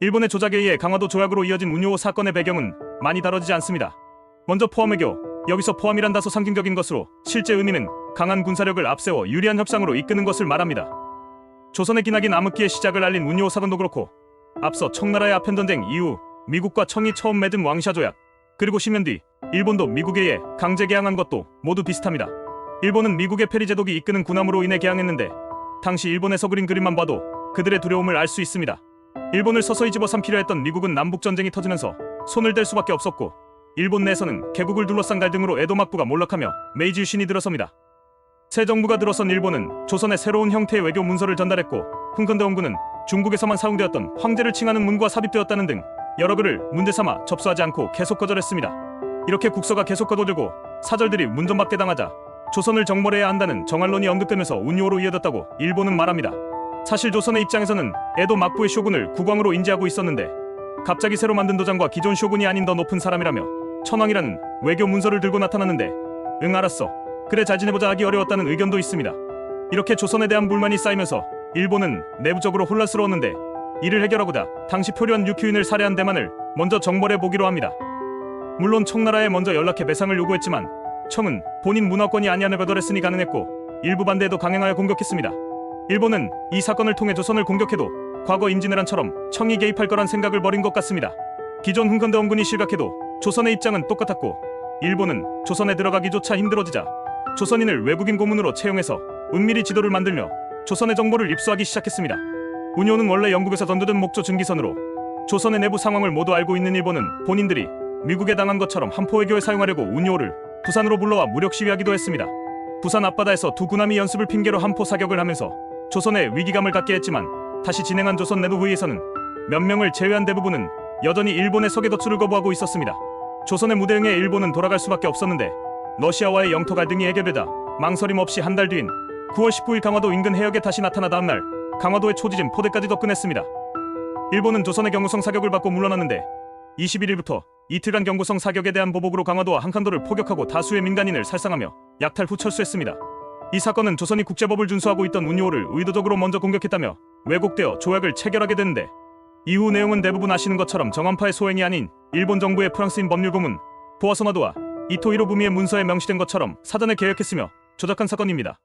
일본의 조작에 의해 강화도 조약으로 이어진 운요 사건의 배경은 많이 다뤄지지 않습니다. 먼저 포함외교, 여기서 포함이란 다소 상징적인 것으로 실제 의미는 강한 군사력을 앞세워 유리한 협상으로 이끄는 것을 말합니다. 조선의 기나긴 암흑기의 시작을 알린 운요 사건도 그렇고 앞서 청나라의 아편전쟁 이후 미국과 청이 처음 맺은 왕샤 조약, 그리고 10년 뒤 일본도 미국에 의해 강제 개항한 것도 모두 비슷합니다. 일본은 미국의 페리제독이 이끄는 군함으로 인해 개항했는데 당시 일본에서 그린 그림만 봐도 그들의 두려움을 알 수 있습니다. 일본을 서서히 집어삼키려 했던 미국은 남북전쟁이 터지면서 손을 댈 수밖에 없었고 일본 내에서는 개국을 둘러싼 갈등으로 에도 막부가 몰락하며 메이지 유신이 들어섭니다. 새 정부가 들어선 일본은 조선에 새로운 형태의 외교 문서를 전달했고 훈컨대 원군은 중국에서만 사용되었던 황제를 칭하는 문과 삽입되었다는 등 여러 글을 문제삼아 접수하지 않고 계속 거절했습니다. 이렇게 국서가 계속 거둬들고 사절들이 문전박대 당하자 조선을 정벌해야 한다는 정한론이 언급되면서 운요로 이어졌다고 일본은 말합니다. 사실 조선의 입장에서는 에도 막부의 쇼군을 국왕으로 인지하고 있었는데 갑자기 새로 만든 도장과 기존 쇼군이 아닌 더 높은 사람이라며 천황이라는 외교 문서를 들고 나타났는데 응 알았어, 그래 잘 지내보자 하기 어려웠다는 의견도 있습니다. 이렇게 조선에 대한 불만이 쌓이면서 일본은 내부적으로 혼란스러웠는데 이를 해결하고자 당시 표류한 유큐인을 살해한 대만을 먼저 정벌해 보기로 합니다. 물론 청나라에 먼저 연락해 배상을 요구했지만 청은 본인 문화권이 아니하는 거절했으니 가능했고 일부 반대에도 강행하여 공격했습니다. 일본은 이 사건을 통해 조선을 공격해도 과거 임진왜란처럼 청이 개입할 거란 생각을 버린 것 같습니다. 기존 훈컨대 원군이 실각해도 조선의 입장은 똑같았고 일본은 조선에 들어가기조차 힘들어지자 조선인을 외국인 고문으로 채용해서 은밀히 지도를 만들며 조선의 정보를 입수하기 시작했습니다. 운요는 원래 영국에서 던져든 목조 증기선으로 조선의 내부 상황을 모두 알고 있는 일본은 본인들이 미국에 당한 것처럼 함포외교에 사용하려고 운요를 부산으로 불러와 무력 시위하기도 했습니다. 부산 앞바다에서 두 군함이 연습을 핑계로 함포 사격을 하면서 조선의 위기감을 갖게 했지만 다시 진행한 조선 내부 회의에서는 몇 명을 제외한 대부분은 여전히 일본의 석유 도출을 거부하고 있었습니다. 조선의 무대응에 일본은 돌아갈 수밖에 없었는데 러시아와의 영토 갈등이 해결되자 망설임 없이 한 달 뒤인 9월 19일 강화도 인근 해역에 다시 나타나 다음 날 강화도에 초지진 포대까지 접근했습니다. 일본은 조선의 경고성 사격을 받고 물러났는데 21일부터 이틀간 경고성 사격에 대한 보복으로 강화도와 한칸도를 포격하고 다수의 민간인을 살상하며 약탈 후 철수했습니다. 이 사건은 조선이 국제법을 준수하고 있던 운요를 의도적으로 먼저 공격했다며 왜곡되어 조약을 체결하게 되는데 이후 내용은 대부분 아시는 것처럼 정한파의 소행이 아닌 일본 정부의 프랑스인 법률고문 보아소나도와 이토 히로부미의 문서에 명시된 것처럼 사전에 계획했으며 조작한 사건입니다.